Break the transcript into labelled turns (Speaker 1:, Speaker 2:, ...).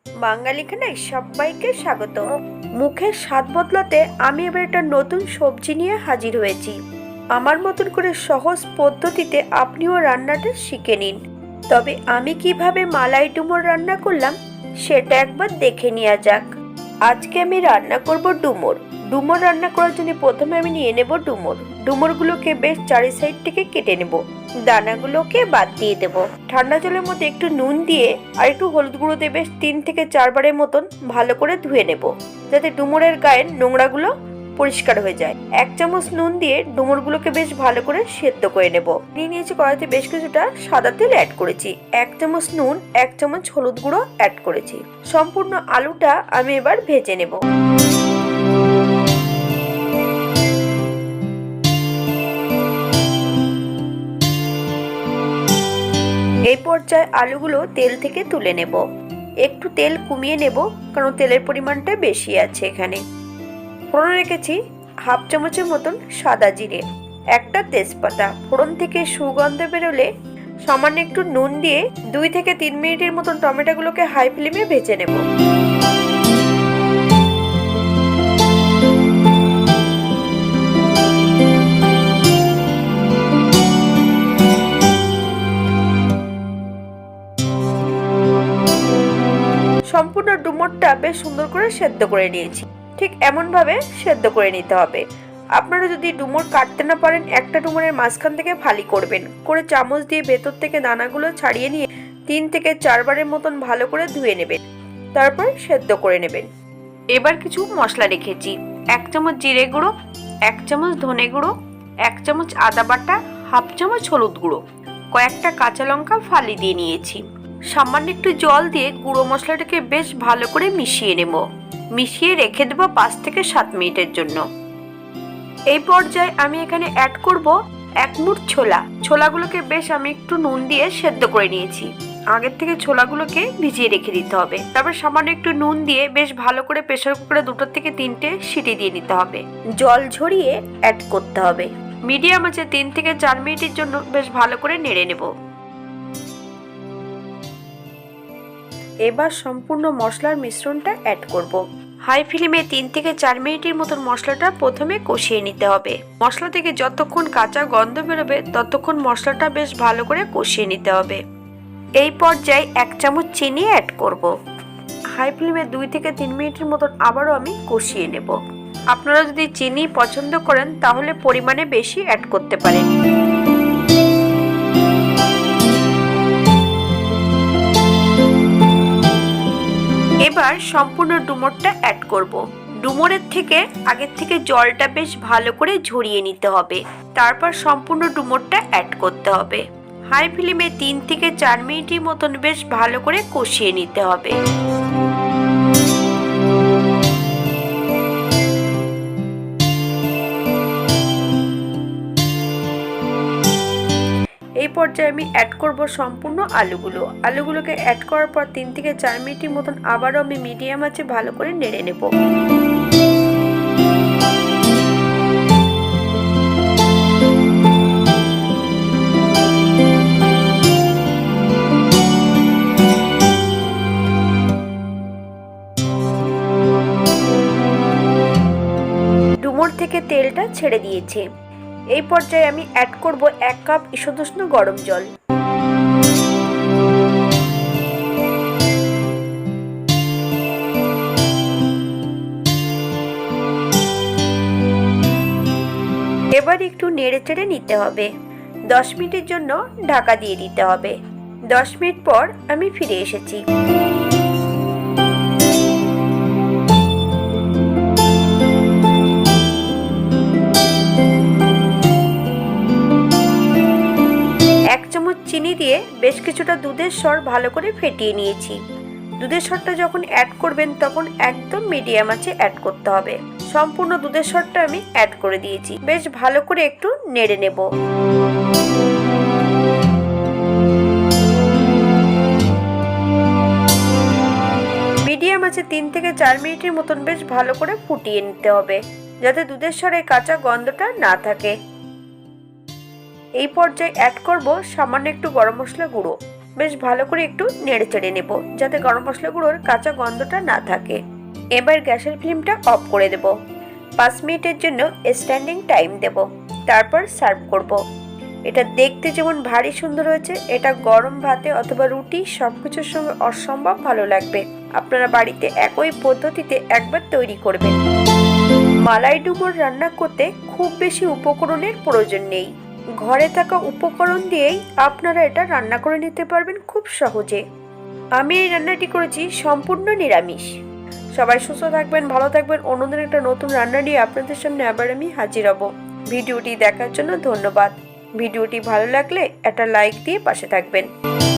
Speaker 1: বাঙালিখানায় সবাইকে স্বাগত। মুখের স্বাদ বদলাতে আমি এবার একটা নতুন সবজি নিয়ে হাজির হয়েছি। আমার মতন করে সহজ পদ্ধতিতে আপনিও রান্নাটা শিখে নিন। তবে আমি কিভাবে মালাই ডুমুর রান্না করলাম সেটা একবার দেখে নেওয়া যাক। আজকে আমি রান্না করব ডুমুর। ডুমুর রান্না করার জন্য প্রথমে আমি নিয়ে নেব ডুমুর। ডুমুরগুলোকে বেশ চারি সাইড থেকে কেটে নেব, দানাগুলোকে বাদ দিয়ে দেব। ঠান্ডা জলের মধ্যে একটু নুন দিয়ে আর একটু হলুদ গুঁড়ো দিয়ে বেশ 3 থেকে 4 বারের মতন ভালো করে ধুয়ে নেব, যাতে ডুমুরের গায়ের নোংরাগুলো পরিষ্কার হয়ে যায়। 1 চামচ নুন দিয়ে ডুমুরগুলোকে বেশ ভালো করে সেদ্ধ করে নেব। নিয়ে নিয়েছি কড়াইতে বেশ কিছুটা সাদা তেল অ্যাড করেছি, 1 চামচ নুন, 1 চামচ হলুদ গুঁড়ো অ্যাড করেছি। সম্পূর্ণ আলুটা আমি এবার ভেজে নেব। এই পর্যায়ে আলুগুলো তেল থেকে তুলে নেব। একটু তেল কমিয়ে নেব, কারণ তেলের পরিমাণটা বেশি আছে এখানে। ফোড়ন রেখেছি 1/2 চামচের মতন সাদা জিরে, একটা তেজপাতা। ফোড়ন থেকে সুগন্ধ বেরোলে সামান্য একটু নুন দিয়ে 2 থেকে 3 মিনিটের মতন টমেটোগুলোকে হাই ফ্লেমে ভেজে নেব। সম্পূর্ণ ডুমুরটা বেশ সুন্দর করে সেদ্ধ করে নিয়েছি। ঠিক এমনভাবে সেদ্ধ করে নিতে হবে। আপনারা যদি ডুমুর কাটতে না পারেন, একটা ডুমুরের মাঝখান থেকে ফালি করবেন, করে চামচ দিয়ে ভেতর থেকে দানাগুলো ছাড়িয়ে নিয়ে 3 থেকে 4 বারের মতন ভালো করে ধুয়ে নেবেন, তারপর সেদ্ধ করে নেবেন। এবার কিছু মশলা রেখেছি। 1 চামচ জিরে গুঁড়ো, 1 চামচ ধনে গুঁড়ো, 1 চামচ আদা বাটা, 1/2 চামচ হলুদ গুঁড়ো, কয়েকটা কাঁচা লঙ্কা ফালি দিয়ে নিয়েছি। সামান্য একটু জল দিয়ে গুঁড়ো মশলাটাকে বেশ ভালো করে মিশিয়ে নেব। মিশিয়ে রেখে দেবো 5 থেকে 7 মিনিটের জন্য। এই পর্যায়ে আমি এখানে অ্যাড করব 1 মুঠ ছোলা। ছোলাগুলোকে বেশ আমি একটু নুন দিয়ে সেদ্ধ করে নিয়েছি। আগের থেকে ছোলাগুলোকে ভিজিয়ে রেখে দিতে হবে। তারপর সামান্য একটু নুন দিয়ে বেশ ভালো করে প্রেসার কুকারে 2 থেকে 3টে সিটি দিয়ে নিতে হবে। জল ঝরিয়ে অ্যাড করতে হবে। মিডিয়াম আঁচে 3 থেকে 4 মিনিটের জন্য বেশ ভালো করে নেড়ে নেব। এবার সম্পূর্ণ মশলার মিশ্রণটা অ্যাড করব। হাই ফ্লেমে 3 থেকে 4 মিনিটের মতন মশলাটা প্রথমে কষিয়ে নিতে হবে। মশলা থেকে যতক্ষণ কাঁচা গন্ধ বেরোবে ততক্ষণ মশলাটা বেশ ভালো করে কষিয়ে নিতে হবে। এই পর্যায়ে 1 চামচ চিনি অ্যাড করব। হাই ফ্লেমে 2 থেকে 3 মিনিটের মতন আবারও আমি কষিয়ে নেব। আপনারা যদি চিনি পছন্দ করেন তাহলে পরিমাণে বেশি অ্যাড করতে পারেন। এবার সম্পূর্ণ ডুমুরটা অ্যাড করব। ডুমুরের থেকে আগের থেকে জলটা বেশ ভালো করে ঝরিয়ে নিতে হবে, তারপর সম্পূর্ণ ডুমুরটা অ্যাড করতে হবে। হাই ফ্লেমে 3 থেকে 4 মিনিটের মতন বেশ ভালো করে কষিয়ে নিতে হবে। এই পর্যায়ে আমি অ্যাড করব সম্পূর্ণ আলুগুলোকে অ্যাড করার পর 3 থেকে 4 মিনিটের মতন আবারও আমি মিডিয়াম আঁচে ভালো করে নেড়ে নেব। ডুমুর থেকে তেলটা ছেড়ে দিয়েছে। এই পর্যায়ে আমি অ্যাড করব 1 কাপ ঈষদুষ্ণ গরম জল। এবার একটু নেড়ে চেড়ে নিতে হবে। 10 মিনিটের জন্য ঢাকা দিয়ে দিতে হবে। 10 মিনিট পর আমি ফিরে এসেছি। চিনি দিয়ে বেশ কিছুটা দুধের স্বর ভালো করে ফেটিয়ে নিয়েছি। দুধের স্বরটা যখন অ্যাড করবেন তখন একদম মিডিয়াম আঁচে অ্যাড করতে হবে। সম্পূর্ণ দুধের স্বরটা আমি অ্যাড করে দিয়েছি। বেশ ভালো করে একটু নেড়ে নেব। মিডিয়াম আঁচে 3 থেকে 4 মিনিটের মতন বেশ ভালো করে ফুটিয়ে নিতে হবে, যাতে দুধের স্বরে কাঁচা গন্ধটা না থাকে। এই পর্যায়ে অ্যাড করব সামান্য একটু গরম মশলা গুঁড়ো। বেশ ভালো করে একটু নেড়ে চেড়ে নেব, যাতে গরম মশলা গুঁড়োর কাঁচা গন্ধটা না থাকে। এবার গ্যাসের ফ্লেমটা অফ করে দেব। 5 মিনিটের জন্য স্ট্যান্ডিং টাইম দেব, তারপর সার্ভ করব। এটা দেখতে যেমন ভারী সুন্দর হয়েছে, এটা গরম ভাতে অথবা রুটি সবকিছুর সঙ্গে অসম্ভব ভালো লাগবে। আপনারা বাড়িতে একই পদ্ধতিতে একবার তৈরি করবেন। মালাই ডুমুর রান্না করতে খুব বেশি উপকরণের প্রয়োজন নেই। ঘরে থাকা উপকরণ দিয়েই আপনারা এটা রান্না করে নিতে পারবেন খুব সহজে। আমি এই রান্নাটি করেছি সম্পূর্ণ নিরামিষ। সবাই সুস্থ থাকবেন, ভালো থাকবেন। অন্যদিন একটা নতুন রান্না নিয়ে আপনাদের সামনে আবার আমি হাজির হব। ভিডিওটি দেখার জন্য ধন্যবাদ। ভিডিওটি ভালো লাগলে একটা লাইক দিয়ে পাশে থাকবেন।